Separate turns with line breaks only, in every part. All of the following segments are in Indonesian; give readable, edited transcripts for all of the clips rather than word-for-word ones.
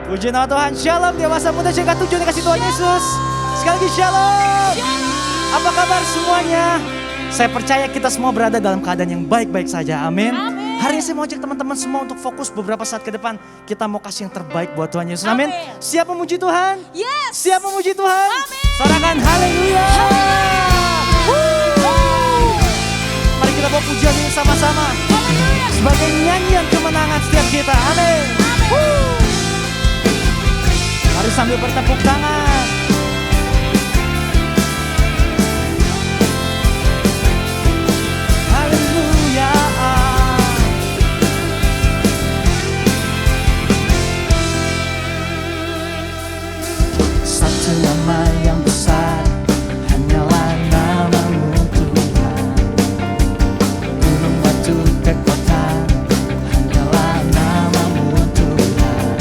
Puji nama Tuhan. Shalom dewasa muda jangka 7 dikasih Tuhan Yesus. Sekali lagi shalom. Apa kabar semuanya? Saya percaya kita semua berada dalam keadaan yang baik-baik saja. Amin. Hari ini saya mau ajak teman-teman semua untuk fokus beberapa saat ke depan. Kita mau kasih yang terbaik buat Tuhan Yesus. Amin. Siap memuji Tuhan?
Yes.
Siap memuji Tuhan?
Amin.
Sorakan haleluya. Mari kita bawa pujian ini sama-sama. Sebagai nyanyian kemenangan setiap kita. Amin. Mari sambil bertepuk tangan. Haleluya. Satu nama yang besar, hanyalah nama-Mu Tuhan. Gunung batu kekuatan, hanyalah nama-Mu Tuhan.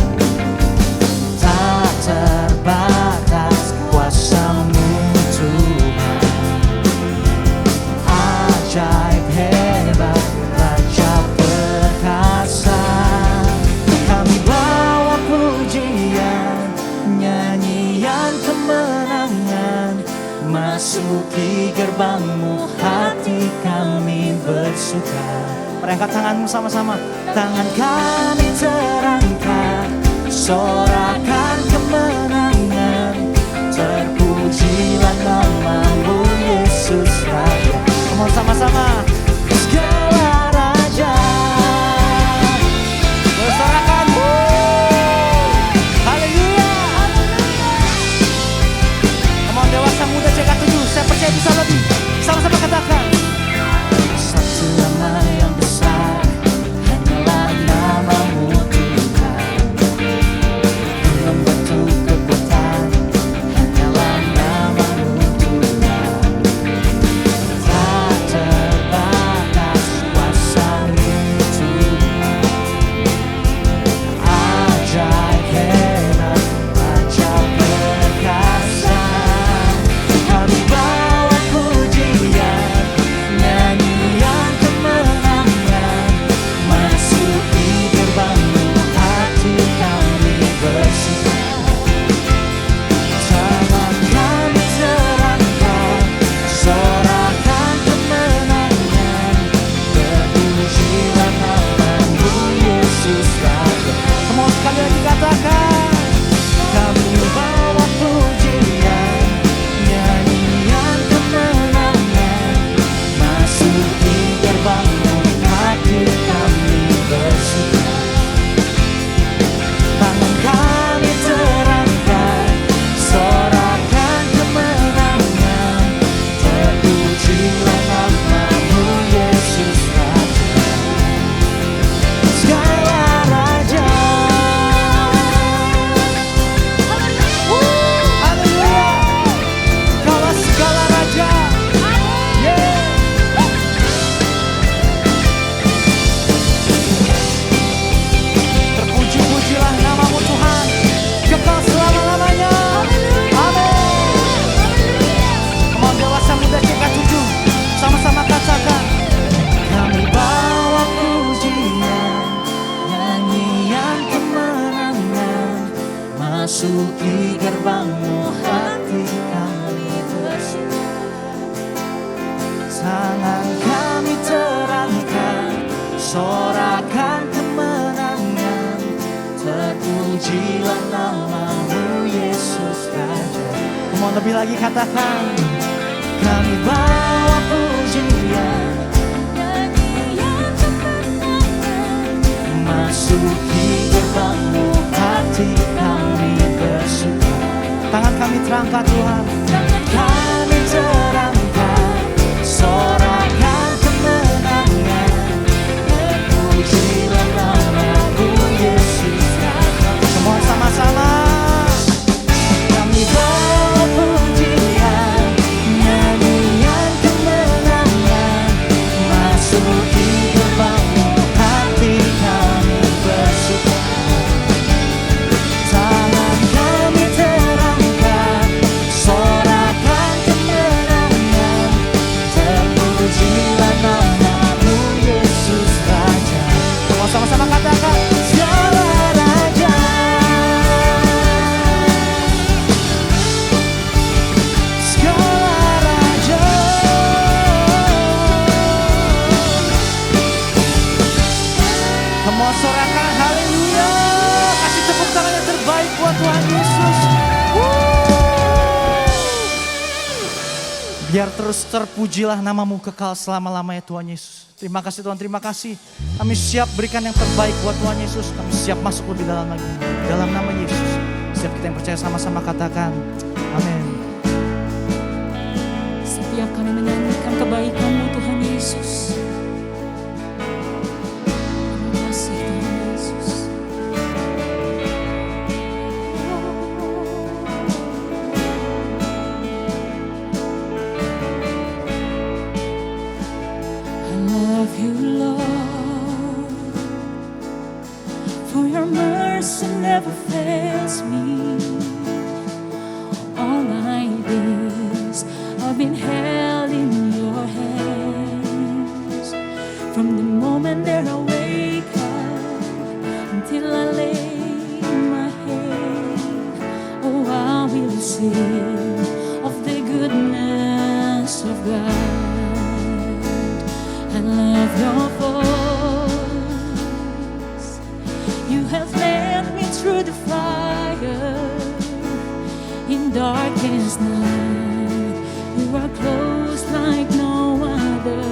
Tak terbatas kuasa-Mu Tuhan. Ajaib hebat, Raja perkasa. Kami bawa pujian, nyanyian kemenangan. Masuki gerbang-Mu, hati kami bersuka. Mari angkat tanganmu sama-sama. Tangan kami terangkat, sorakan kemenangan. Terpujilah nama-Mu Yesus Raja. Come on, sama-sama. Segala raja bersorakan. Haleluya. Come on, dewasa muda jangka 7. Saya percaya bisa lebih. Sama-sama katakan. Satu nama yang besar, hanyalah nama-Mu Tuhan. Gunung batu kekuatan, hanyalah nama-Mu Tuhan. Tak terbatas kuasa-Mu Tuhan. Ajaib hebat, Raja perkasa. Kami bawa pujian, nyanyian kemenangan. Masuki gerbang-Mu, hati kami bersuka. Tangan kami terangkat, sorakan kemenangan. Terpujilah nama-Mu Yesus Raja. Semua sekali lagi katakan. Kami bawa pujian, nyanyian kemenangan. Masuki gerbang-Mu, hati kami bersuka. Tangan kami terangkat, sorakan kemenangan. Terpujilah nama-Mu Yesus Raja. Segala raja. Haleluya. Kaulah segala raja. Yeah. Terpuji-pujilah nama-Mu Tuhan, kekal selama-lamanya. Amin. Come on, dewasa muda jangka 7. Sama-sama katakan. Kami bawa pujian, nyanyian kemenangan. Masuki gerbang-Mu, hati kami bersuka. Tangan kami terangkat, sorakan kemenangan. Terpujilah nama-Mu Yesus Raja. Come on, lebih lagi katakan. Kami bawa pujian,
Nyanyian kemenangan.
masuki gerbang-Mu, hati kami bersuka. Tangan kami terangkat Tuhan. Tangan kami terangkat, sorakan kemenangan. Terpujilah nama-Mu Yesus Raja. Semua sama-sama. Kami bawa pujian, nyanyian kemenangan. Masuki gerbang-Mu, hati kami bersuka. Tangan kami terangkat, sorakan Biar terus terpujilah namamu kekal selama-lamanya Tuhan Yesus. Terima kasih Tuhan, terima kasih. Kami siap berikan yang terbaik buat Tuhan Yesus. Kami siap masuk lebih dalam lagi. Dalam nama Yesus. Setiap kita yang percaya sama-sama katakan, amin.
Setiap kami menyanyikan kebaikan-Mu Tuhan Yesus. Terima kasih Tuhan Yesus. I love you Lord, for your mercy never fails me. All my days I've been held in your hands. From the moment that I wake up until I lay my head, oh, I will sing of the goodness of God. I love your voice. You have led me through the fire in darkest night. You are close like no other.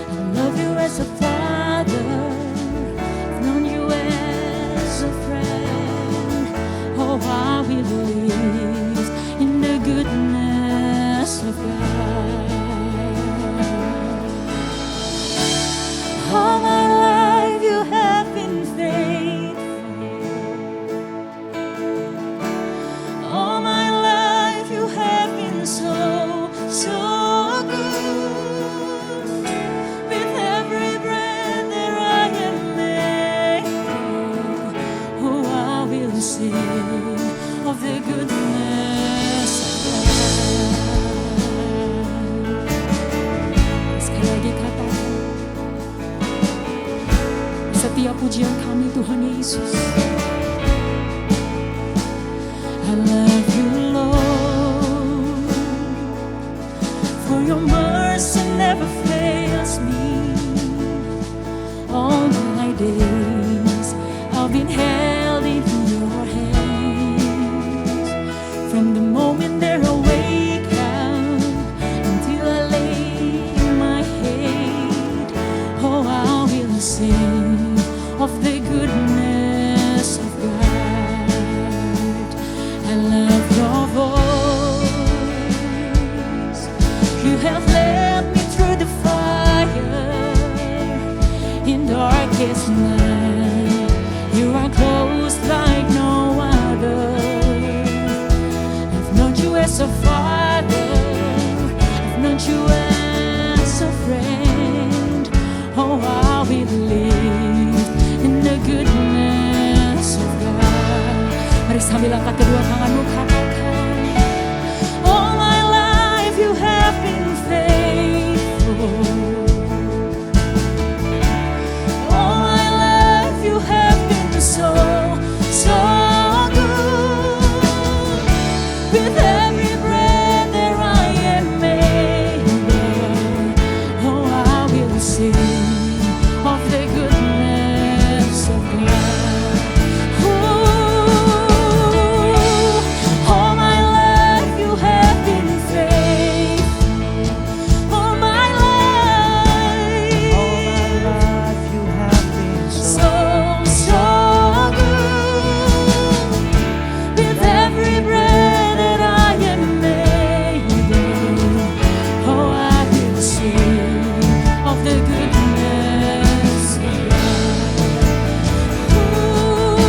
I love you as a father, I've known you as a friend. Oh, I will live in the goodness of God. All my life you have been faithful. All my life you have been so, so good. With every breath that I am able, oh, I will sing of the goodness of God. Sekali lagi katakan, setiap pujian kami Tuhan Yesus. I love you Lord, for your mercy never fails me. All my days I've been held in your hands. From the moment that I wake up until I lay my head, oh, I will sing of the goodness of God. I love your voice. You have led me through the fire in darkest night. You are close like no other. I've known you as a father, I've known you as a friend. Oh, I will live in the goodness of God. Mari sambil angkat kedua tanganmu katakan, all my life you have been faithful. All my life you have been so, so good. With every breath that I am able, oh, I will sing of the goodness of God. Ooh, all my life you have been faithful. All my life,
you have been
so, so good. With every breath that I am able, oh, I will sing of the goodness of God. Ooh,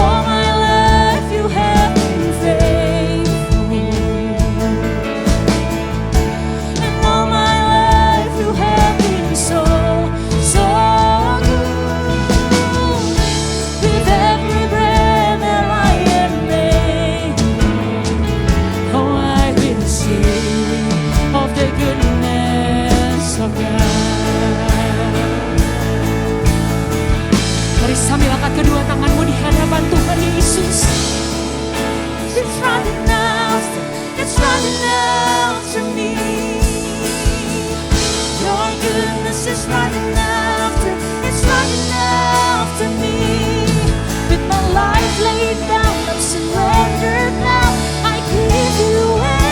all my life you have been faithful. And all my life you have been so, so good. With every breath that I am able, oh, I will sing of the goodness of God. Mari sambil angkat kedua tanganmu di hadapan Tuhan Yesus. It's running after, it's running after me. Your goodness is running after, it's running after me. With my life laid down, I'm surrendered now. I give you everything.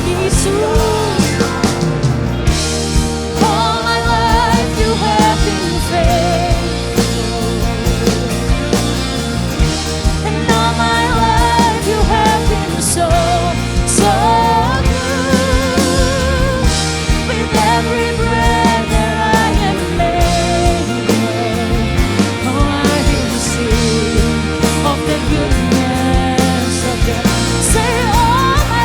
Yesus. All my life you have been faithful, and all my life you have been so, so good. With every breath that I am able, oh, I will sing of the goodness of God. Say all my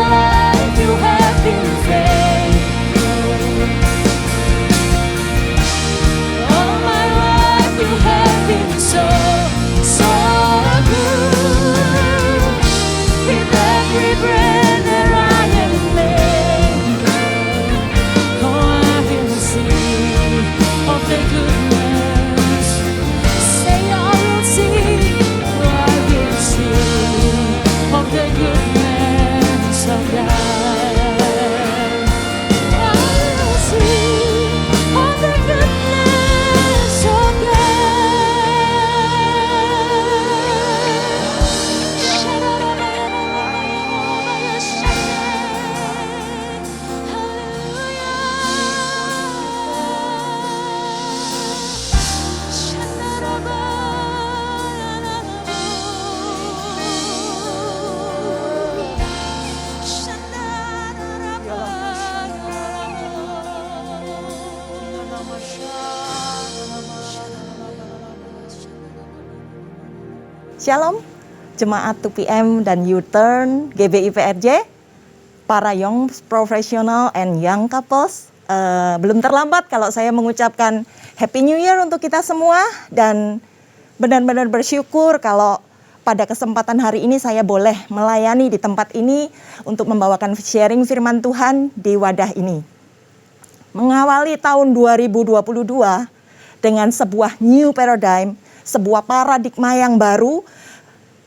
life you have been faithful. All my life you have been so, so good. With every breath that I am able, oh, I will sing of the goodness. Say I will sing, oh, I will sing of the goodness of God. I will sing of the goodness of
Shalom, jemaat 2PM dan U-Turn GBI PRJ, para young professional and young couples. Belum terlambat kalau saya mengucapkan Happy New Year untuk kita semua, dan benar-benar bersyukur kalau pada kesempatan hari ini saya boleh melayani di tempat ini untuk membawakan sharing firman Tuhan di wadah ini. Mengawali tahun 2022 dengan sebuah new paradigm, sebuah paradigma yang baru,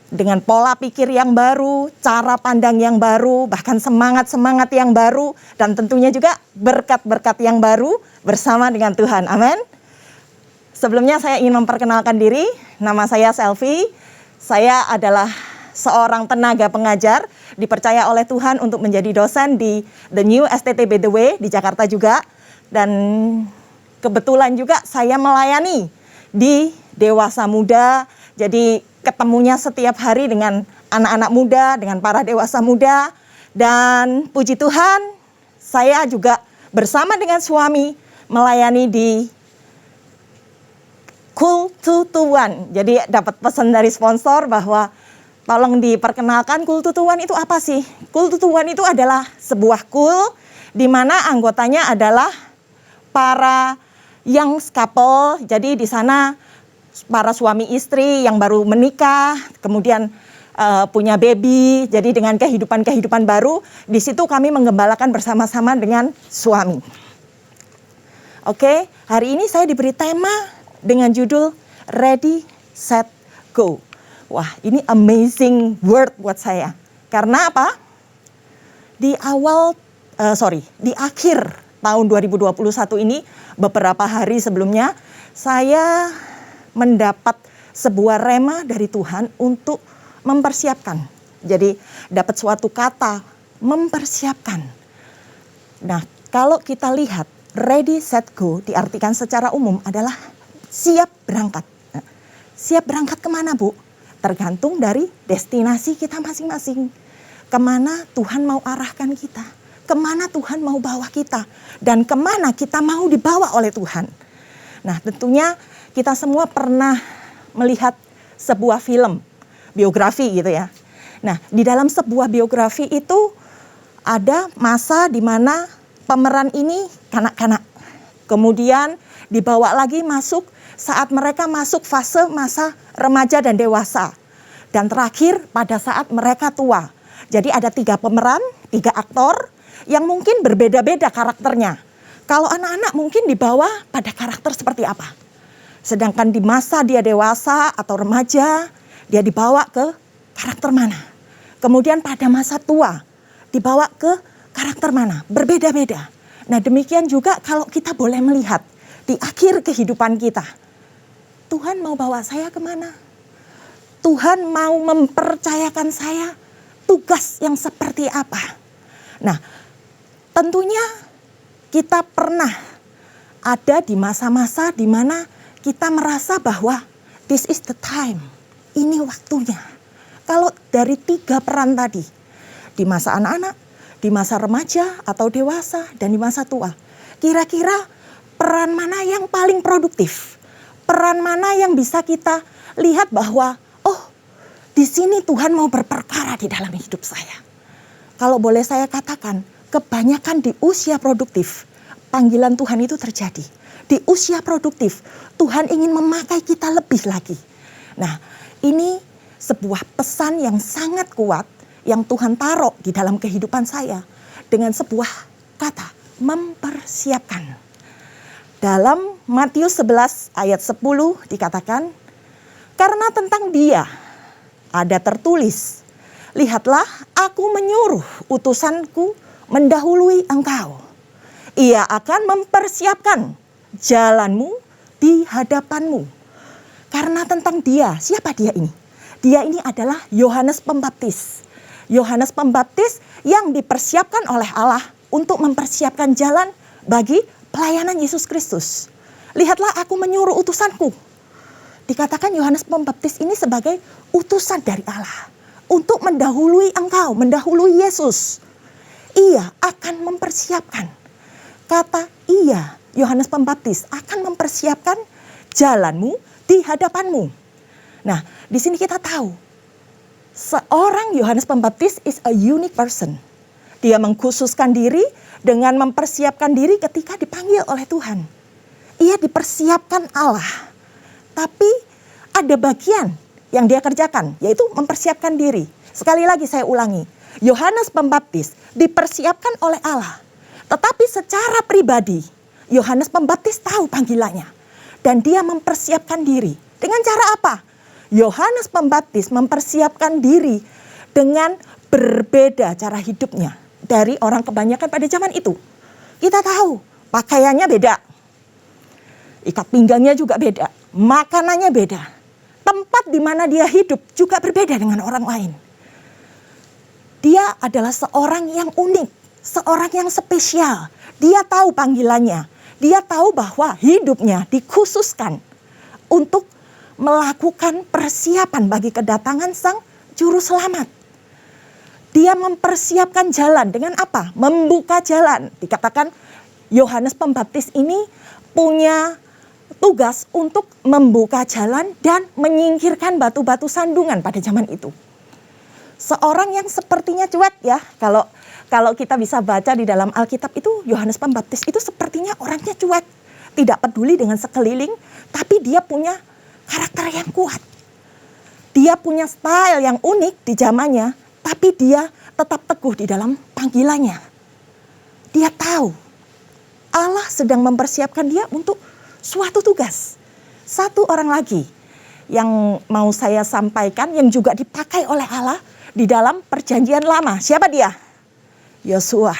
dengan pola pikir yang baru, cara pandang yang baru, bahkan semangat-semangat yang baru, dan tentunya juga berkat-berkat yang baru bersama dengan Tuhan. Amin. Sebelumnya saya ingin memperkenalkan diri, nama saya Selvi. Saya adalah seorang tenaga pengajar, dipercaya oleh Tuhan untuk menjadi dosen di The New STTB The Way di Jakarta juga. Dan kebetulan juga saya melayani di Dewasa Muda, jadi ketemunya setiap hari dengan anak-anak muda, dengan para dewasa muda. Dan puji Tuhan, saya juga bersama dengan suami melayani di Cool 221. Jadi dapat pesan dari sponsor bahwa tolong diperkenalkan Cool 221 itu apa sih? Cool 221 itu adalah sebuah cool di mana anggotanya adalah para young couple. Jadi di sana para suami istri yang baru menikah, kemudian punya baby, jadi dengan kehidupan baru, di situ kami menggembalakan bersama-sama dengan suami. Oke, hari ini saya diberi tema dengan judul Ready, Set, Go. Wah, ini amazing word buat saya. Karena apa? Di akhir tahun 2021 ini, beberapa hari sebelumnya, saya mendapat sebuah rema dari Tuhan untuk mempersiapkan. Jadi dapat suatu kata, mempersiapkan. Nah, kalau kita lihat ready, set, go diartikan secara umum adalah siap berangkat. Nah, siap berangkat kemana, Bu? Tergantung dari destinasi kita masing-masing. Kemana Tuhan mau arahkan kita, kemana Tuhan mau bawa kita, dan kemana kita mau dibawa oleh Tuhan. Nah, tentunya kita semua pernah melihat sebuah film biografi gitu ya. Nah, di dalam sebuah biografi itu ada masa di mana pemeran ini kanak-kanak. Kemudian dibawa lagi masuk saat mereka masuk fase masa remaja dan dewasa. Dan terakhir pada saat mereka tua. Jadi ada 3 pemeran, 3 aktor yang mungkin berbeda-beda karakternya. Kalau anak-anak mungkin dibawa pada karakter seperti apa? Sedangkan di masa dia dewasa atau remaja, dia dibawa ke karakter mana? Kemudian pada masa tua, dibawa ke karakter mana? Berbeda-beda. Nah, demikian juga kalau kita boleh melihat di akhir kehidupan kita. Tuhan mau bawa saya kemana? Tuhan mau mempercayakan saya tugas yang seperti apa. Nah, tentunya kita pernah ada di masa-masa di mana kita merasa bahwa this is the time, ini waktunya. Kalau dari 3 peran tadi, di masa anak-anak, di masa remaja atau dewasa, dan di masa tua, kira-kira peran mana yang paling produktif? Peran mana yang bisa kita lihat bahwa, oh, di sini Tuhan mau berperkara di dalam hidup saya. Kalau boleh saya katakan, kebanyakan di usia produktif, panggilan Tuhan itu terjadi. Di usia produktif, Tuhan ingin memakai kita lebih lagi. Nah, ini sebuah pesan yang sangat kuat yang Tuhan taruh di dalam kehidupan saya dengan sebuah kata, mempersiapkan. Dalam Matius 11 ayat 10 dikatakan, karena tentang Dia ada tertulis, lihatlah aku menyuruh utusanku mendahului engkau. Ia akan mempersiapkan jalanmu di hadapanmu. Karena tentang Dia, siapa Dia ini? Dia ini adalah Yohanes Pembaptis. Yohanes Pembaptis yang dipersiapkan oleh Allah untuk mempersiapkan jalan bagi pelayanan Yesus Kristus. Lihatlah aku menyuruh utusanku. Dikatakan Yohanes Pembaptis ini sebagai utusan dari Allah untuk mendahului engkau, mendahului Yesus. Ia akan mempersiapkan. Kata ia, Yohanes Pembaptis akan mempersiapkan jalanmu di hadapanmu. Nah, di sini kita tahu seorang Yohanes Pembaptis is a unique person. Dia mengkhususkan diri dengan mempersiapkan diri ketika dipanggil oleh Tuhan. Ia dipersiapkan Allah. Tapi ada bagian yang dia kerjakan, yaitu mempersiapkan diri. Sekali lagi saya ulangi, Yohanes Pembaptis dipersiapkan oleh Allah. Tetapi secara pribadi, Yohanes Pembaptis tahu panggilannya. Dan dia mempersiapkan diri. Dengan cara apa? Yohanes Pembaptis mempersiapkan diri dengan berbeda cara hidupnya dari orang kebanyakan pada zaman itu. Kita tahu pakaiannya beda. Ikat pinggangnya juga beda. Makanannya beda. Tempat di mana dia hidup juga berbeda dengan orang lain. Dia adalah seorang yang unik. Seorang yang spesial. Dia tahu panggilannya. Dia tahu bahwa hidupnya dikhususkan untuk melakukan persiapan bagi kedatangan Sang Juru Selamat. Dia mempersiapkan jalan dengan apa? Membuka jalan. Dikatakan Yohanes Pembaptis ini punya tugas untuk membuka jalan dan menyingkirkan batu-batu sandungan pada zaman itu. Seorang yang sepertinya cuek ya, kalau kita bisa baca di dalam Alkitab itu, Yohanes Pembaptis itu sepertinya orangnya cuek, tidak peduli dengan sekeliling, tapi dia punya karakter yang kuat. Dia punya style yang unik di zamannya, tapi dia tetap teguh di dalam panggilannya. Dia tahu Allah sedang mempersiapkan dia untuk suatu tugas. Satu orang lagi yang mau saya sampaikan yang juga dipakai oleh Allah di dalam perjanjian lama. Siapa dia? Yosua.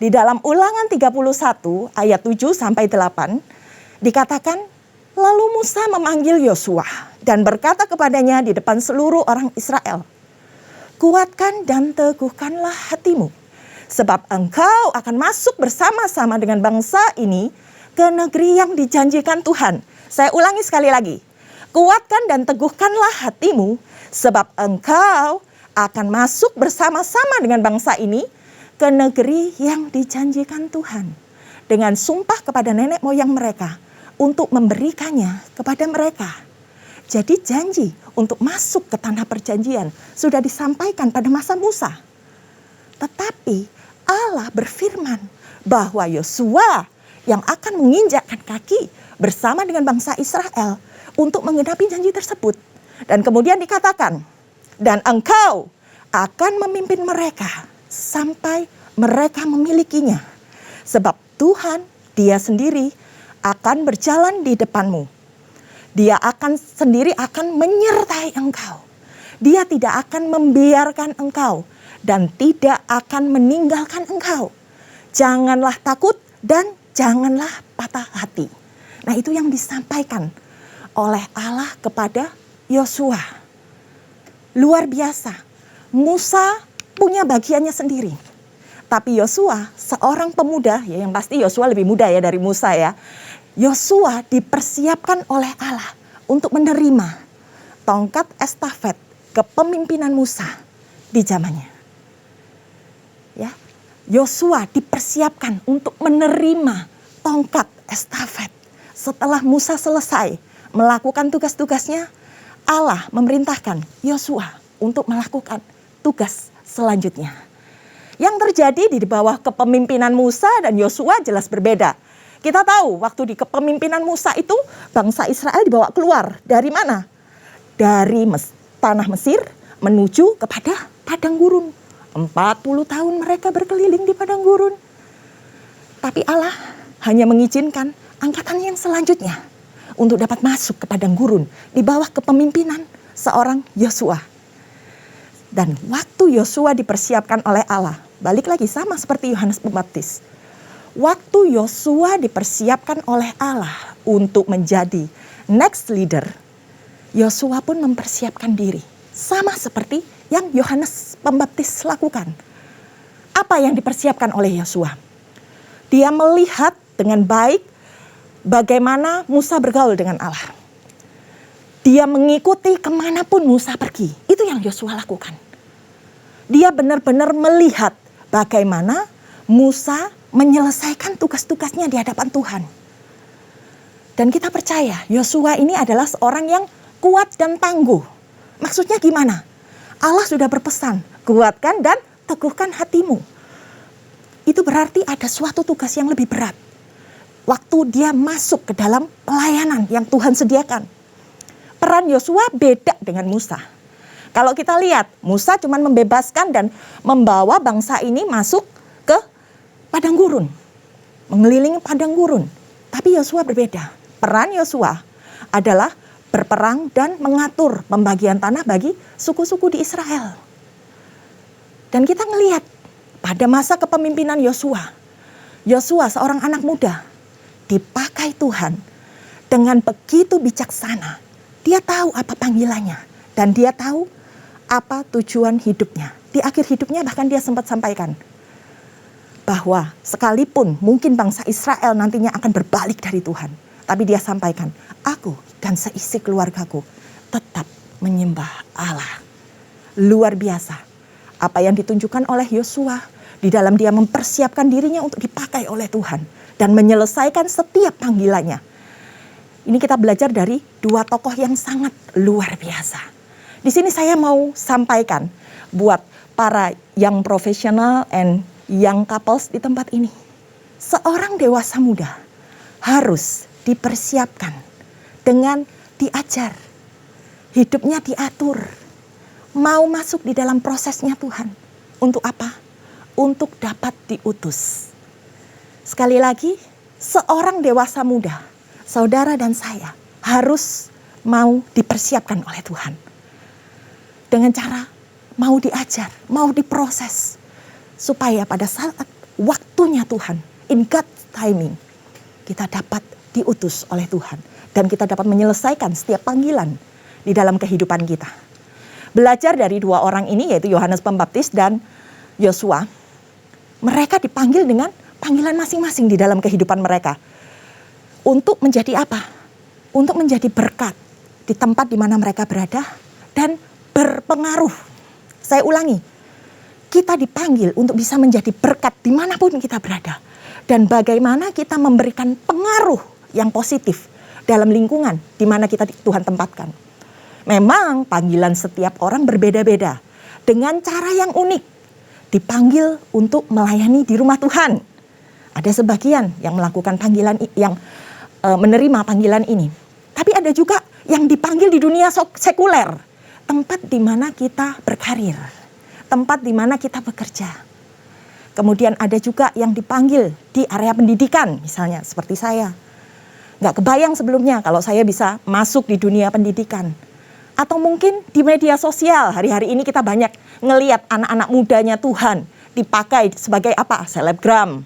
Di dalam Ulangan 31 ayat 7 sampai 8 dikatakan, lalu Musa memanggil Yosua dan berkata kepadanya di depan seluruh orang Israel, kuatkan dan teguhkanlah hatimu, sebab engkau akan masuk bersama-sama dengan bangsa ini ke negeri yang dijanjikan Tuhan. Saya ulangi sekali lagi. Kuatkan dan teguhkanlah hatimu, sebab engkau akan masuk bersama-sama dengan bangsa ini ke negeri yang dijanjikan Tuhan. Dengan sumpah kepada nenek moyang mereka untuk memberikannya kepada mereka. Jadi janji untuk masuk ke tanah perjanjian sudah disampaikan pada masa Musa. Tetapi Allah berfirman bahwa Yosua yang akan menginjakkan kaki bersama dengan bangsa Israel untuk menggenapi janji tersebut. Dan kemudian dikatakan, dan engkau akan memimpin mereka sampai mereka memilikinya. Sebab Tuhan dia sendiri akan berjalan di depanmu. Dia sendiri akan menyertai engkau. Dia tidak akan membiarkan engkau dan tidak akan meninggalkan engkau. Janganlah takut dan janganlah patah hati. Nah, itu yang disampaikan oleh Allah kepada Yosua. Luar biasa. Musa punya bagiannya sendiri. Tapi Yosua, seorang pemuda, ya yang pasti Yosua lebih muda ya dari Musa ya. Yosua dipersiapkan oleh Allah untuk menerima tongkat estafet kepemimpinan Musa di zamannya. Ya, Yosua dipersiapkan untuk menerima tongkat estafet. Setelah Musa selesai melakukan tugas-tugasnya, Allah memerintahkan Yosua untuk melakukan tugas selanjutnya. Yang terjadi di bawah kepemimpinan Musa dan Yosua jelas berbeda. Kita tahu waktu di kepemimpinan Musa itu bangsa Israel dibawa keluar dari mana? Dari tanah Mesir menuju kepada padang gurun. 40 tahun mereka berkeliling di padang gurun. Tapi Allah hanya mengizinkan angkatan yang selanjutnya untuk dapat masuk ke padang gurun di bawah kepemimpinan seorang Yosua. Dan waktu Yosua dipersiapkan oleh Allah, balik lagi sama seperti Yohanes Pembaptis. Waktu Yosua dipersiapkan oleh Allah untuk menjadi next leader, Yosua pun mempersiapkan diri. Sama seperti yang Yohanes Pembaptis lakukan. Apa yang dipersiapkan oleh Yosua? Dia melihat dengan baik bagaimana Musa bergaul dengan Allah. Dia mengikuti kemanapun Musa pergi. Itu yang Yosua lakukan. Dia benar-benar melihat bagaimana Musa menyelesaikan tugas-tugasnya di hadapan Tuhan. Dan kita percaya Yosua ini adalah seorang yang kuat dan tangguh. Maksudnya gimana? Allah sudah berpesan, kuatkan dan teguhkan hatimu. Itu berarti ada suatu tugas yang lebih berat. Waktu dia masuk ke dalam pelayanan yang Tuhan sediakan. Peran Yosua beda dengan Musa. Kalau kita lihat, Musa cuma membebaskan dan membawa bangsa ini masuk ke padang gurun. Mengelilingi padang gurun. Tapi Yosua berbeda. Peran Yosua adalah berperang dan mengatur pembagian tanah bagi suku-suku di Israel. Dan kita ngelihat pada masa kepemimpinan Yosua. Yosua seorang anak muda dipakai Tuhan dengan begitu bijaksana. Dia tahu apa panggilannya dan dia tahu apa tujuan hidupnya. Di akhir hidupnya bahkan dia sempat sampaikan bahwa sekalipun mungkin bangsa Israel nantinya akan berbalik dari Tuhan, tapi dia sampaikan, aku dan seisi keluargaku tetap menyembah Allah. Luar biasa apa yang ditunjukkan oleh Yosua di dalam dia mempersiapkan dirinya untuk dipakai oleh Tuhan dan menyelesaikan setiap panggilannya. Ini kita belajar dari dua tokoh yang sangat luar biasa. Di sini saya mau sampaikan buat para young professional and young couples di tempat ini. Seorang dewasa muda harus dipersiapkan dengan diajar. Hidupnya diatur. Mau masuk di dalam prosesnya Tuhan. Untuk apa? Untuk dapat diutus. Sekali lagi, seorang dewasa muda, saudara dan saya harus mau dipersiapkan oleh Tuhan. Dengan cara mau diajar, mau diproses. Supaya pada saat waktunya Tuhan, in God's timing, kita dapat diutus oleh Tuhan. Dan kita dapat menyelesaikan setiap panggilan di dalam kehidupan kita. Belajar dari dua orang ini yaitu Yohanes Pembaptis dan Yosua. Mereka dipanggil dengan panggilan masing-masing di dalam kehidupan mereka. Untuk menjadi apa? Untuk menjadi berkat di tempat di mana mereka berada dan berpengaruh. Saya ulangi, kita dipanggil untuk bisa menjadi berkat dimanapun kita berada. Dan bagaimana kita memberikan pengaruh yang positif dalam lingkungan di mana kita Tuhan tempatkan. Memang panggilan setiap orang berbeda-beda. Dengan cara yang unik. Dipanggil untuk melayani di rumah Tuhan. Ada sebagian yang melakukan panggilan, yang menerima panggilan ini. Tapi ada juga yang dipanggil di dunia sekuler. Tempat di mana kita berkarir. Tempat di mana kita bekerja. Kemudian ada juga yang dipanggil di area pendidikan. Misalnya seperti saya. Nggak kebayang sebelumnya kalau saya bisa masuk di dunia pendidikan. Atau mungkin di media sosial. Hari-hari ini kita banyak ngelihat anak-anak mudanya Tuhan dipakai sebagai apa? Selebgram,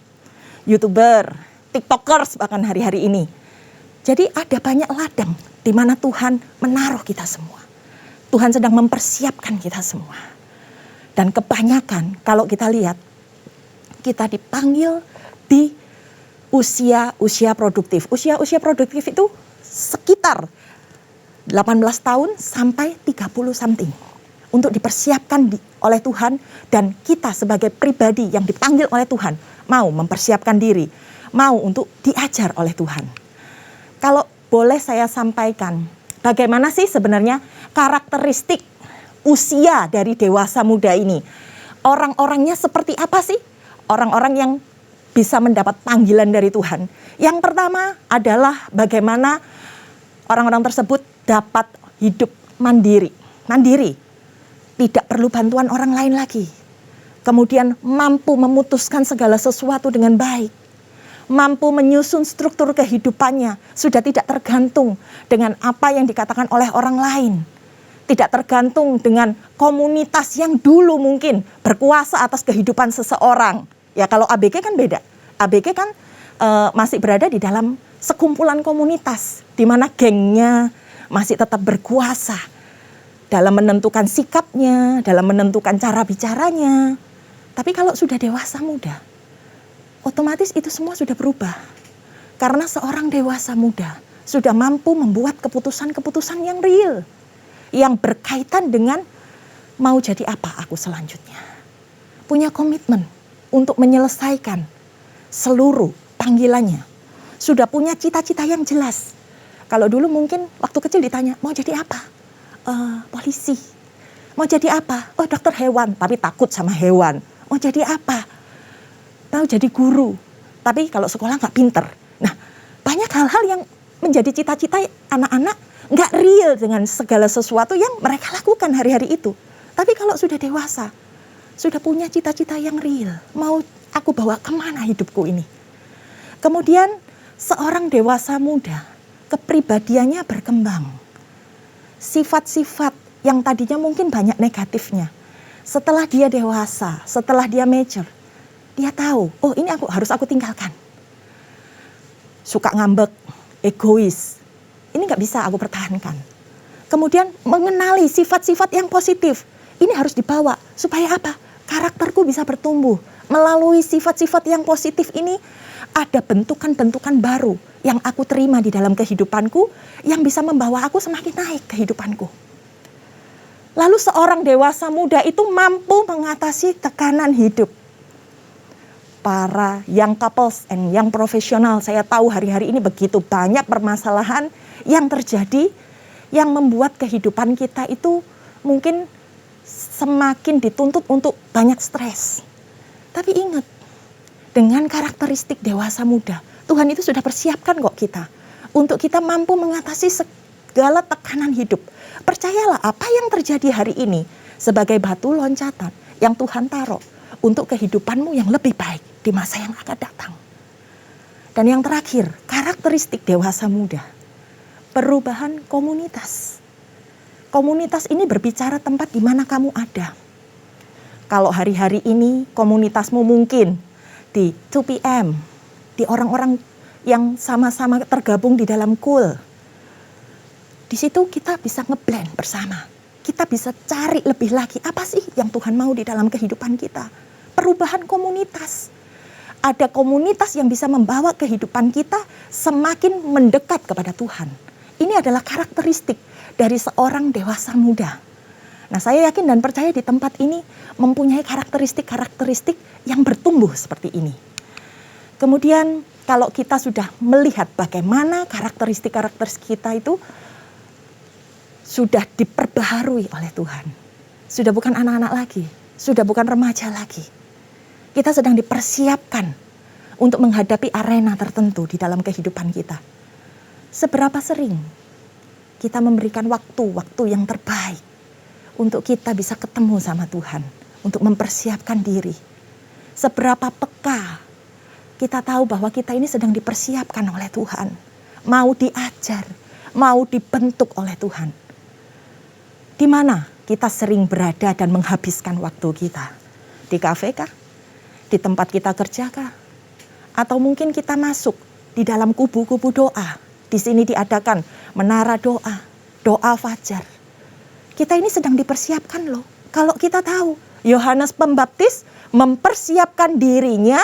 YouTuber, TikTokers bahkan hari-hari ini. Jadi ada banyak ladang di mana Tuhan menaruh kita semua. Tuhan sedang mempersiapkan kita semua. Dan kebanyakan kalau kita lihat, kita dipanggil di usia produktif. Usia produktif itu sekitar 18 tahun sampai 30 something. Untuk dipersiapkan oleh Tuhan, dan kita sebagai pribadi yang dipanggil oleh Tuhan mau mempersiapkan diri, mau untuk diajar oleh Tuhan. Kalau boleh saya sampaikan, bagaimana sih sebenarnya karakteristik usia dari dewasa muda ini? Orang-orangnya seperti apa sih? Orang-orang yang bisa mendapat panggilan dari Tuhan. Yang pertama adalah bagaimana orang-orang tersebut dapat hidup mandiri. Tidak perlu bantuan orang lain lagi. Kemudian mampu memutuskan segala sesuatu dengan baik. Mampu menyusun struktur kehidupannya. Sudah tidak tergantung dengan apa yang dikatakan oleh orang lain. Tidak tergantung dengan komunitas yang dulu mungkin berkuasa atas kehidupan seseorang. Ya kalau ABG kan beda. ABG kan masih berada di dalam sekumpulan komunitas. Di mana gengnya masih tetap berkuasa. Dalam menentukan sikapnya, dalam menentukan cara bicaranya. Tapi kalau sudah dewasa muda, otomatis itu semua sudah berubah. Karena seorang dewasa muda sudah mampu membuat keputusan-keputusan yang real. Yang berkaitan dengan mau jadi apa aku selanjutnya. Punya komitmen untuk menyelesaikan seluruh panggilannya. Sudah punya cita-cita yang jelas. Kalau dulu mungkin waktu kecil ditanya, mau jadi apa? Polisi. Mau jadi apa? Oh, dokter hewan, tapi takut sama hewan. Mau jadi apa? Mau jadi guru, tapi kalau sekolah nggak pinter. Nah, banyak hal-hal yang menjadi cita-cita anak-anak nggak real dengan segala sesuatu yang mereka lakukan hari-hari itu. Tapi kalau sudah dewasa, sudah punya cita-cita yang real. Mau aku bawa kemana hidupku ini? Kemudian seorang dewasa muda, kepribadiannya berkembang. Sifat-sifat yang tadinya mungkin banyak negatifnya. Setelah dia dewasa, setelah dia mature, dia tahu, oh ini harus aku tinggalkan. Suka ngambek, egois, ini gak bisa aku pertahankan. Kemudian mengenali sifat-sifat yang positif, ini harus dibawa. Supaya apa? Karakterku bisa bertumbuh. Melalui sifat-sifat yang positif ini, ada bentukan-bentukan baru yang aku terima di dalam kehidupanku, yang bisa membawa aku semakin naik kehidupanku. Lalu seorang dewasa muda itu mampu mengatasi tekanan hidup. Para young couples and young profesional, saya tahu hari-hari ini begitu banyak permasalahan yang terjadi, yang membuat kehidupan kita itu mungkin semakin dituntut untuk banyak stres. Tapi ingat, dengan karakteristik dewasa muda, Tuhan itu sudah persiapkan kok kita. Untuk kita mampu mengatasi segala tekanan hidup. Percayalah apa yang terjadi hari ini sebagai batu loncatan yang Tuhan taruh untuk kehidupanmu yang lebih baik di masa yang akan datang. Dan yang terakhir, karakteristik dewasa muda. Perubahan komunitas. Komunitas ini berbicara tempat di mana kamu ada. Kalau hari-hari ini komunitasmu mungkin di 2PM, di orang-orang yang sama-sama tergabung di dalam KUL. Di situ kita bisa ngeblend bersama. Kita bisa cari lebih lagi apa sih yang Tuhan mau di dalam kehidupan kita. Perubahan komunitas. Ada komunitas yang bisa membawa kehidupan kita semakin mendekat kepada Tuhan. Ini adalah karakteristik dari seorang dewasa muda. Nah, saya yakin dan percaya di tempat ini mempunyai karakteristik-karakteristik yang bertumbuh seperti ini. Kemudian kalau kita sudah melihat bagaimana karakteristik-karakteristik kita itu sudah diperbaharui oleh Tuhan. Sudah bukan anak-anak lagi, sudah bukan remaja lagi. Kita sedang dipersiapkan untuk menghadapi arena tertentu di dalam kehidupan kita. Seberapa sering kita memberikan waktu-waktu yang terbaik untuk kita bisa ketemu sama Tuhan, untuk mempersiapkan diri. Seberapa peka kita tahu bahwa kita ini sedang dipersiapkan oleh Tuhan. Mau diajar, mau dibentuk oleh Tuhan. Di mana kita sering berada dan menghabiskan waktu kita? Di kafe kah? Di tempat kita kerja kah? Atau mungkin kita masuk di dalam kubu-kubu doa. Di sini diadakan menara doa, doa fajar. Kita ini sedang dipersiapkan loh. Kalau kita tahu Yohanes Pembaptis mempersiapkan dirinya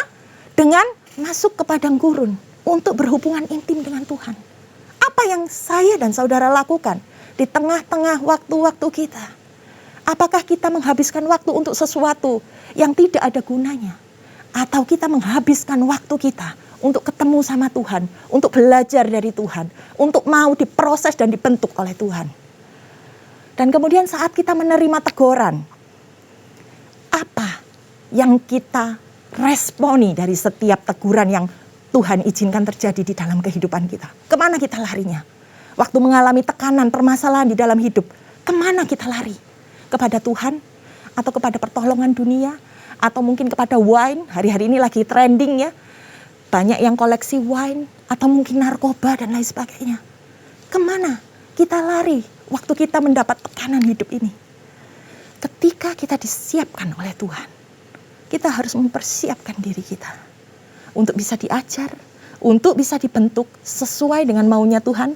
dengan masuk ke padang gurun untuk berhubungan intim dengan Tuhan. Apa yang saya dan saudara lakukan di tengah-tengah waktu-waktu kita? Apakah kita menghabiskan waktu untuk sesuatu yang tidak ada gunanya? Atau kita menghabiskan waktu kita untuk ketemu sama Tuhan, untuk belajar dari Tuhan, untuk mau diproses dan dibentuk oleh Tuhan? Dan kemudian saat kita menerima teguran, apa yang kita responi dari setiap teguran yang Tuhan izinkan terjadi di dalam kehidupan kita? Kemana kita larinya? Waktu mengalami tekanan, permasalahan di dalam hidup, kemana kita lari? Kepada Tuhan? Atau kepada pertolongan dunia? Atau mungkin kepada wine? Hari-hari ini lagi trending ya. Banyak yang koleksi wine. Atau mungkin narkoba dan lain sebagainya. Kemana kita lari waktu kita mendapat tekanan hidup ini? Ketika kita disiapkan oleh Tuhan, kita harus mempersiapkan diri kita untuk bisa diajar, untuk bisa dibentuk sesuai dengan maunya Tuhan,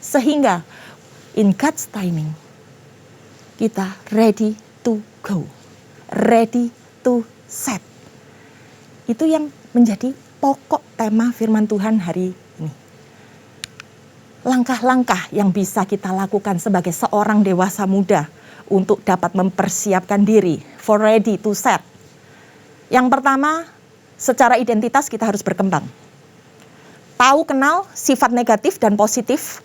sehingga in God's timing kita ready to go, ready to set. Itu yang menjadi pokok tema firman Tuhan hari ini. Langkah-langkah yang bisa kita lakukan sebagai seorang dewasa muda untuk dapat mempersiapkan diri for ready to set. Yang pertama, secara identitas kita harus berkembang. Tahu kenal sifat negatif dan positif,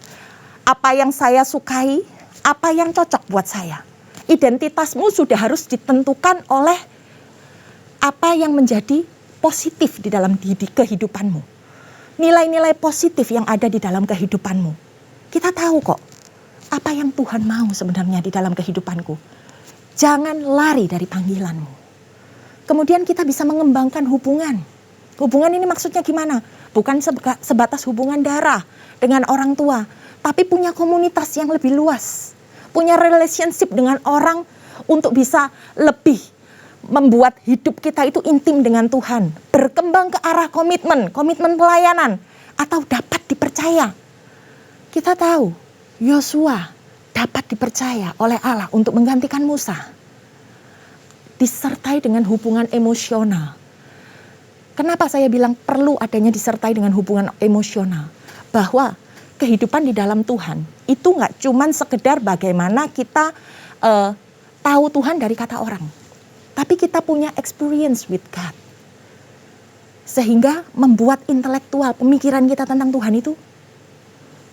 apa yang saya sukai, apa yang cocok buat saya. Identitasmu sudah harus ditentukan oleh apa yang menjadi positif di dalam kehidupanmu. Nilai-nilai positif yang ada di dalam kehidupanmu. Kita tahu kok, apa yang Tuhan mau sebenarnya di dalam kehidupanku. Jangan lari dari panggilanmu. Kemudian kita bisa mengembangkan hubungan. Hubungan ini maksudnya gimana? Bukan sebatas hubungan darah dengan orang tua, tapi punya komunitas yang lebih luas. Punya relationship dengan orang untuk bisa lebih membuat hidup kita itu intim dengan Tuhan. Berkembang ke arah komitmen pelayanan, atau dapat dipercaya. Kita tahu, Yosua dapat dipercaya oleh Allah untuk menggantikan Musa. Disertai dengan hubungan emosional. Kenapa saya bilang perlu adanya disertai dengan hubungan emosional? Bahwa kehidupan di dalam Tuhan itu nggak cuman sekedar bagaimana kita tahu Tuhan dari kata orang. Tapi kita punya experience with God. Sehingga membuat intelektual, pemikiran kita tentang Tuhan itu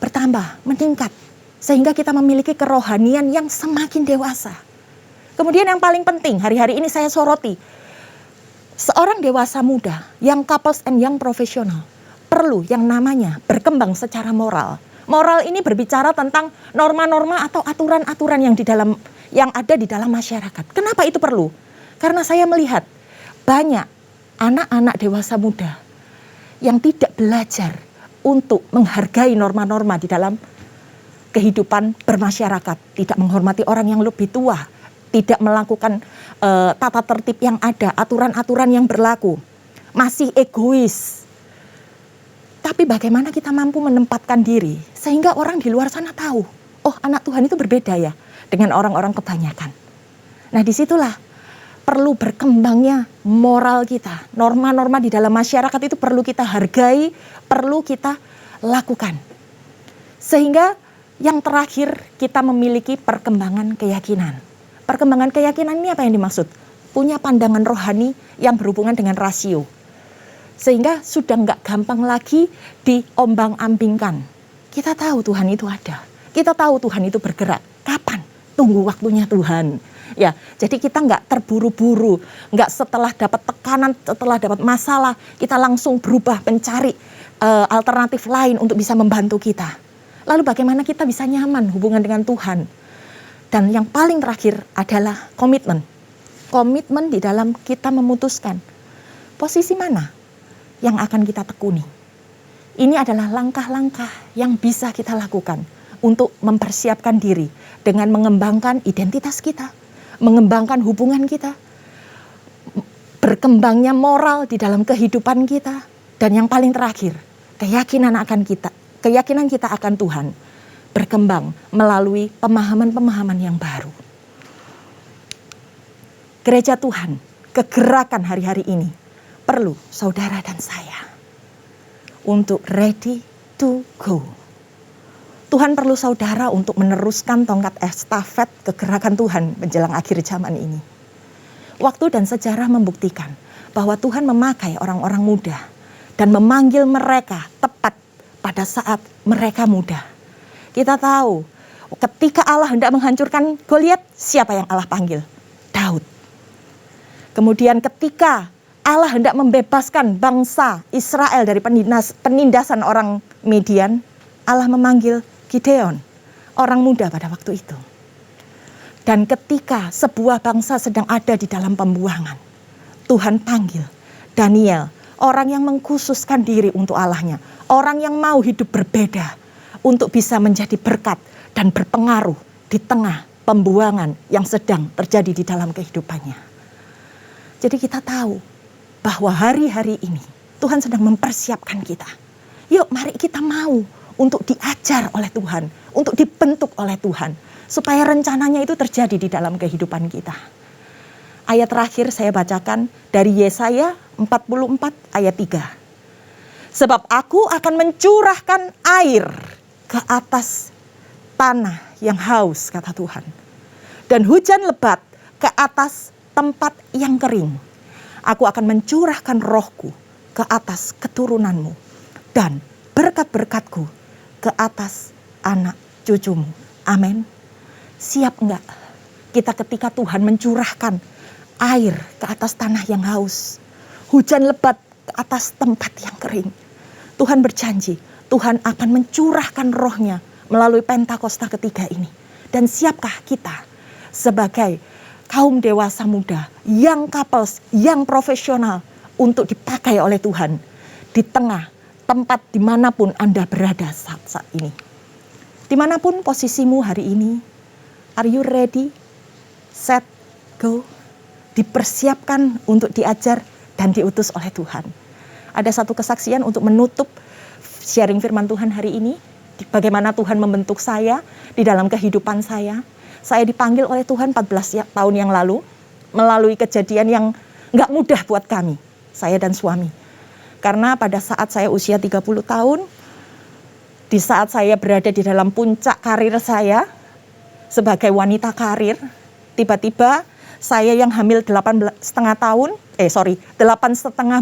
bertambah, meningkat. Sehingga kita memiliki kerohanian yang semakin dewasa. Kemudian yang paling penting, hari-hari ini saya soroti, seorang dewasa muda yang couples and young professional perlu yang namanya berkembang secara moral. Moral ini berbicara tentang norma-norma atau aturan-aturan yang ada di dalam masyarakat. Kenapa itu perlu? Karena saya melihat banyak anak-anak dewasa muda yang tidak belajar untuk menghargai norma-norma di dalam kehidupan bermasyarakat, tidak menghormati orang yang lebih tua, tidak melakukan tata tertib yang ada, aturan-aturan yang berlaku, masih egois. Tapi bagaimana kita mampu menempatkan diri sehingga orang di luar sana tahu, oh anak Tuhan itu berbeda ya dengan orang-orang kebanyakan. Nah disitulah perlu berkembangnya moral kita. Norma-norma di dalam masyarakat itu perlu kita hargai, perlu kita lakukan. Sehingga yang terakhir kita memiliki perkembangan keyakinan. Perkembangan keyakinan ini apa yang dimaksud? Punya pandangan rohani yang berhubungan dengan rasio. Sehingga sudah nggak gampang lagi diombang-ambingkan. Kita tahu Tuhan itu ada. Kita tahu Tuhan itu bergerak. Kapan? Tunggu waktunya Tuhan. Ya, jadi kita nggak terburu-buru. Nggak setelah dapat tekanan, setelah dapat masalah, kita langsung berubah mencari alternatif lain untuk bisa membantu kita. Lalu bagaimana kita bisa nyaman hubungan dengan Tuhan? Dan yang paling terakhir adalah komitmen. Komitmen di dalam kita memutuskan posisi mana yang akan kita tekuni. Ini adalah langkah-langkah yang bisa kita lakukan untuk mempersiapkan diri dengan mengembangkan identitas kita, mengembangkan hubungan kita, berkembangnya moral di dalam kehidupan kita, dan yang paling terakhir, keyakinan kita akan Tuhan berkembang melalui pemahaman-pemahaman yang baru. Gereja Tuhan, kegerakan hari-hari ini perlu saudara dan saya untuk ready to go. Tuhan perlu saudara untuk meneruskan tongkat estafet kegerakan Tuhan menjelang akhir zaman ini. Waktu dan sejarah membuktikan bahwa Tuhan memakai orang-orang muda dan memanggil mereka tepat pada saat mereka muda. Kita tahu ketika Allah hendak menghancurkan Goliat, siapa yang Allah panggil? Daud. Kemudian ketika Allah hendak membebaskan bangsa Israel dari penindasan orang Midian, Allah memanggil Gideon, orang muda pada waktu itu. Dan ketika sebuah bangsa sedang ada di dalam pembuangan, Tuhan panggil Daniel, orang yang mengkhususkan diri untuk Allahnya, orang yang mau hidup berbeda untuk bisa menjadi berkat dan berpengaruh di tengah pembuangan yang sedang terjadi di dalam kehidupannya. Jadi kita tahu bahwa hari-hari ini Tuhan sedang mempersiapkan kita. Yuk mari kita mau untuk diajar oleh Tuhan, untuk dibentuk oleh Tuhan, supaya rencananya itu terjadi di dalam kehidupan kita. Ayat terakhir saya bacakan dari Yesaya 44 ayat 3. Sebab aku akan mencurahkan air ke atas tanah yang haus, kata Tuhan. Dan hujan lebat ke atas tempat yang kering. Aku akan mencurahkan rohku ke atas keturunanmu. Dan berkat-berkatku ke atas anak cucumu. Amin. Siap enggak kita ketika Tuhan mencurahkan air ke atas tanah yang haus, hujan lebat ke atas tempat yang kering? Tuhan berjanji, Tuhan akan mencurahkan rohnya melalui Pentakosta ketiga ini. Dan siapkah kita sebagai kaum dewasa muda, young couples, yang profesional untuk dipakai oleh Tuhan di tengah tempat dimanapun Anda berada saat ini? Dimanapun posisimu hari ini, are you ready, set, go? Dipersiapkan untuk diajar dan diutus oleh Tuhan. Ada satu kesaksian untuk menutup sharing firman Tuhan hari ini. Bagaimana Tuhan membentuk saya di dalam kehidupan saya. Saya dipanggil oleh Tuhan 14 tahun yang lalu melalui kejadian yang gak mudah buat kami, saya dan suami. Karena pada saat saya usia 30 tahun, di saat saya berada di dalam puncak karir saya sebagai wanita karir, tiba-tiba saya yang hamil 8,5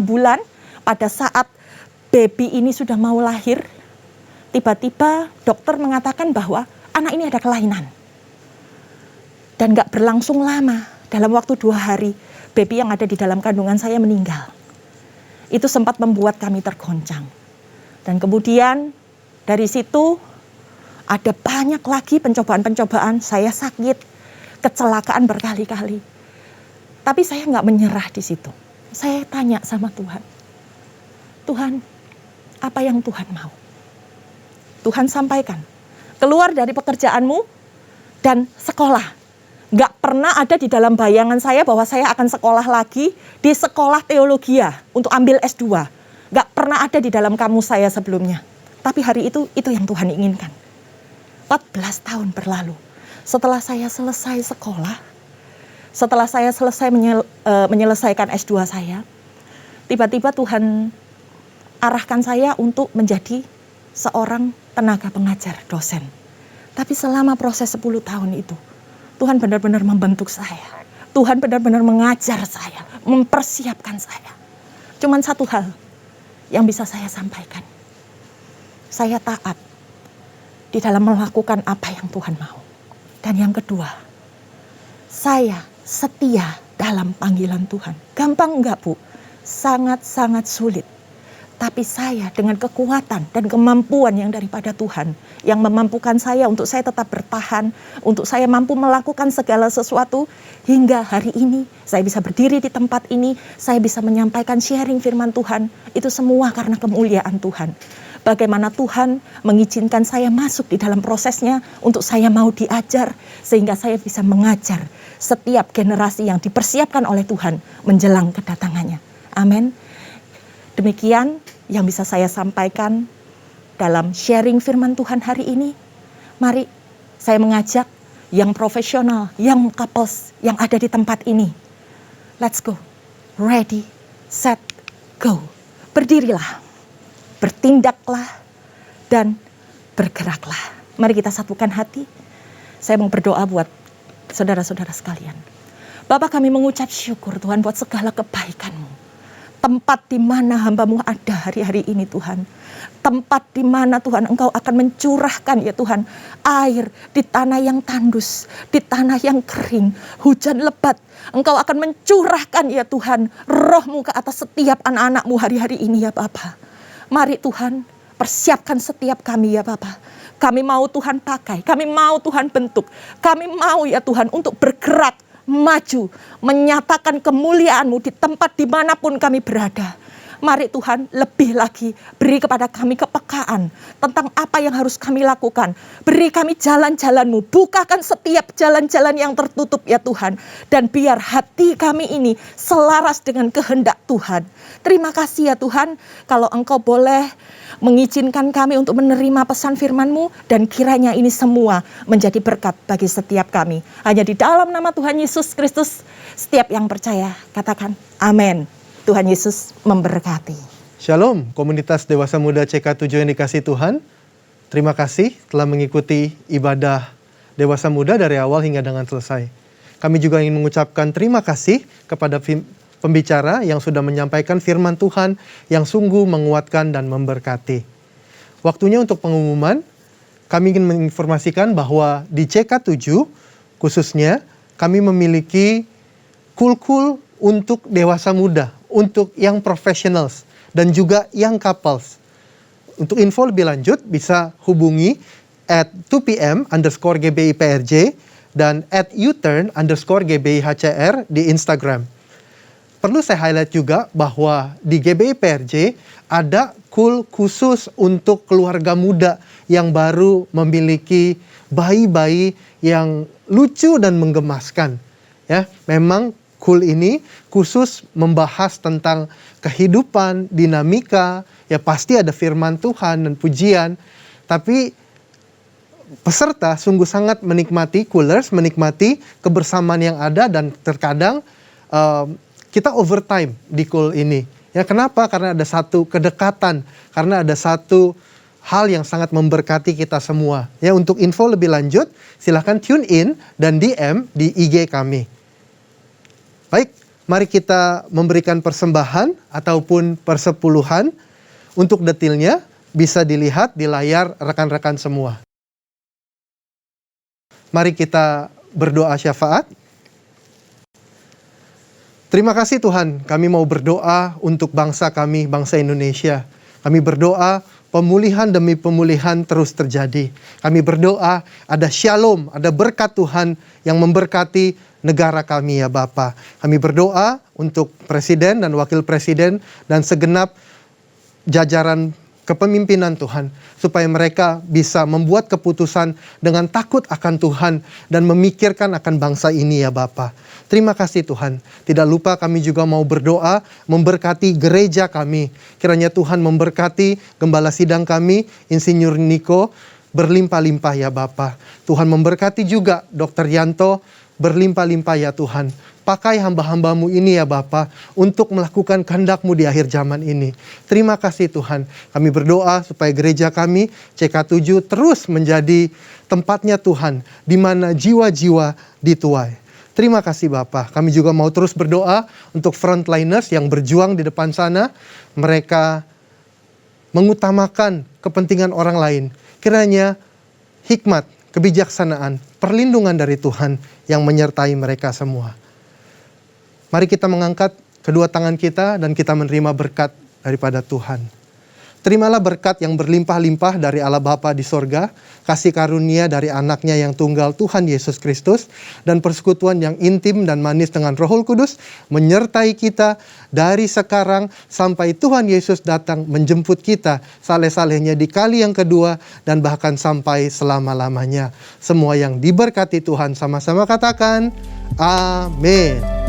bulan, pada saat baby ini sudah mau lahir, tiba-tiba dokter mengatakan bahwa anak ini ada kelainan. Dan gak berlangsung lama, dalam waktu 2 hari, baby yang ada di dalam kandungan saya meninggal. Itu sempat membuat kami tergoncang. Dan kemudian dari situ ada banyak lagi pencobaan-pencobaan. Saya sakit, kecelakaan berkali-kali. Tapi saya gak menyerah di situ. Saya tanya sama Tuhan, Tuhan, apa yang Tuhan mau? Tuhan sampaikan, keluar dari pekerjaanmu dan sekolah. Gak pernah ada di dalam bayangan saya bahwa saya akan sekolah lagi di sekolah teologi untuk ambil S2. Gak pernah ada di dalam kamus saya sebelumnya. Tapi hari itu yang Tuhan inginkan. 14 tahun berlalu. Setelah saya selesai sekolah, setelah saya selesai menyelesaikan S2 saya, tiba-tiba Tuhan arahkan saya untuk menjadi seorang tenaga pengajar, dosen. Tapi selama proses 10 tahun itu, Tuhan benar-benar membentuk saya. Tuhan benar-benar mengajar saya, mempersiapkan saya. Cuman satu hal yang bisa saya sampaikan. Saya taat di dalam melakukan apa yang Tuhan mau. Dan yang kedua, saya setia dalam panggilan Tuhan. Gampang enggak, Bu? Sangat-sangat sulit. Tapi saya dengan kekuatan dan kemampuan yang daripada Tuhan, yang memampukan saya untuk saya tetap bertahan, untuk saya mampu melakukan segala sesuatu, hingga hari ini saya bisa berdiri di tempat ini, saya bisa menyampaikan sharing firman Tuhan, itu semua karena kemuliaan Tuhan. Bagaimana Tuhan mengizinkan saya masuk di dalam prosesnya untuk saya mau diajar, sehingga saya bisa mengajar setiap generasi yang dipersiapkan oleh Tuhan menjelang kedatangannya. Amin. Demikian yang bisa saya sampaikan dalam sharing firman Tuhan hari ini. Mari saya mengajak yang profesional, yang couples yang ada di tempat ini. Let's go. Ready, set, go. Berdirilah, bertindaklah, dan bergeraklah. Mari kita satukan hati. Saya mau berdoa buat saudara-saudara sekalian. Bapak, kami mengucap syukur Tuhan buat segala kebaikan-Mu. Tempat di mana hamba-Mu ada hari-hari ini Tuhan. Tempat di mana Tuhan Engkau akan mencurahkan ya Tuhan air di tanah yang tandus, di tanah yang kering, hujan lebat. Engkau akan mencurahkan ya Tuhan roh-Mu ke atas setiap anak-anak-Mu hari-hari ini ya Bapa. Mari Tuhan persiapkan setiap kami ya Bapa. Kami mau Tuhan pakai, kami mau Tuhan bentuk. Kami mau ya Tuhan untuk bergerak, maju, menyatakan kemuliaan-Mu di tempat dimanapun kami berada. Mari Tuhan lebih lagi beri kepada kami kepekaan tentang apa yang harus kami lakukan. Beri kami jalan-jalan-Mu, bukakan setiap jalan-jalan yang tertutup ya Tuhan. Dan biar hati kami ini selaras dengan kehendak Tuhan. Terima kasih ya Tuhan kalau Engkau boleh mengizinkan kami untuk menerima pesan firman-Mu. Dan kiranya ini semua menjadi berkat bagi setiap kami. Hanya di dalam nama Tuhan Yesus Kristus, setiap yang percaya katakan amin. Tuhan Yesus memberkati.
Shalom, komunitas Dewasa Muda CK7 yang dikasihi Tuhan. Terima kasih telah mengikuti ibadah Dewasa Muda dari awal hingga dengan selesai. Kami juga ingin mengucapkan terima kasih kepada pembicara yang sudah menyampaikan firman Tuhan yang sungguh menguatkan dan memberkati. Waktunya untuk pengumuman. Kami ingin menginformasikan bahwa di CK7 khususnya kami memiliki kul-kul untuk dewasa muda, untuk yang professionals, dan juga yang couples. Untuk info lebih lanjut bisa hubungi at 2pm_GBIPRJ dan at @uturn_GBIHCR di Instagram. Perlu saya highlight juga bahwa di GBIPRJ ada kul khusus untuk keluarga muda yang baru memiliki bayi-bayi yang lucu dan menggemaskan. Ya, memang kul ini khusus membahas tentang kehidupan, dinamika, ya pasti ada firman Tuhan dan pujian, tapi peserta sungguh sangat menikmati, coolers menikmati kebersamaan yang ada dan terkadang kita overtime di kul ini. Ya kenapa? Karena ada satu kedekatan, karena ada satu hal yang sangat memberkati kita semua. Ya untuk info lebih lanjut, silahkan tune in dan DM di IG kami. Baik, mari kita memberikan persembahan ataupun persepuluhan. Untuk detailnya bisa dilihat di layar rekan-rekan semua. Mari kita berdoa syafaat. Terima kasih Tuhan, kami mau berdoa untuk bangsa kami, bangsa Indonesia. Kami berdoa pemulihan demi pemulihan terus terjadi. Kami berdoa ada shalom, ada berkat Tuhan yang memberkati negara kami ya Bapa. Kami berdoa untuk Presiden dan Wakil Presiden dan segenap jajaran kepemimpinan Tuhan, supaya mereka bisa membuat keputusan dengan takut akan Tuhan dan memikirkan akan bangsa ini ya Bapa. Terima kasih Tuhan. Tidak lupa kami juga mau berdoa memberkati gereja kami. Kiranya Tuhan memberkati gembala sidang kami, Insinyur Niko, berlimpah-limpah ya Bapa. Tuhan memberkati juga Dr. Yanto, berlimpah-limpah ya Tuhan. Pakai hamba-hambamu ini ya Bapa untuk melakukan kehendak-Mu di akhir zaman ini. Terima kasih Tuhan. Kami berdoa supaya gereja kami CK7 terus menjadi tempatnya Tuhan, di mana jiwa-jiwa dituai. Terima kasih Bapa. Kami juga mau terus berdoa untuk frontliners yang berjuang di depan sana. Mereka mengutamakan kepentingan orang lain. Kiranya hikmat, kebijaksanaan, perlindungan dari Tuhan yang menyertai mereka semua. Mari kita mengangkat kedua tangan kita dan kita menerima berkat daripada Tuhan. Terimalah berkat yang berlimpah-limpah dari Allah Bapa di sorga, kasih karunia dari anaknya yang tunggal Tuhan Yesus Kristus, dan persekutuan yang intim dan manis dengan Roh Kudus menyertai kita dari sekarang sampai Tuhan Yesus datang menjemput kita saleh-salehnya di kali yang kedua dan bahkan sampai selama-lamanya. Semua yang diberkati Tuhan sama-sama katakan, amin.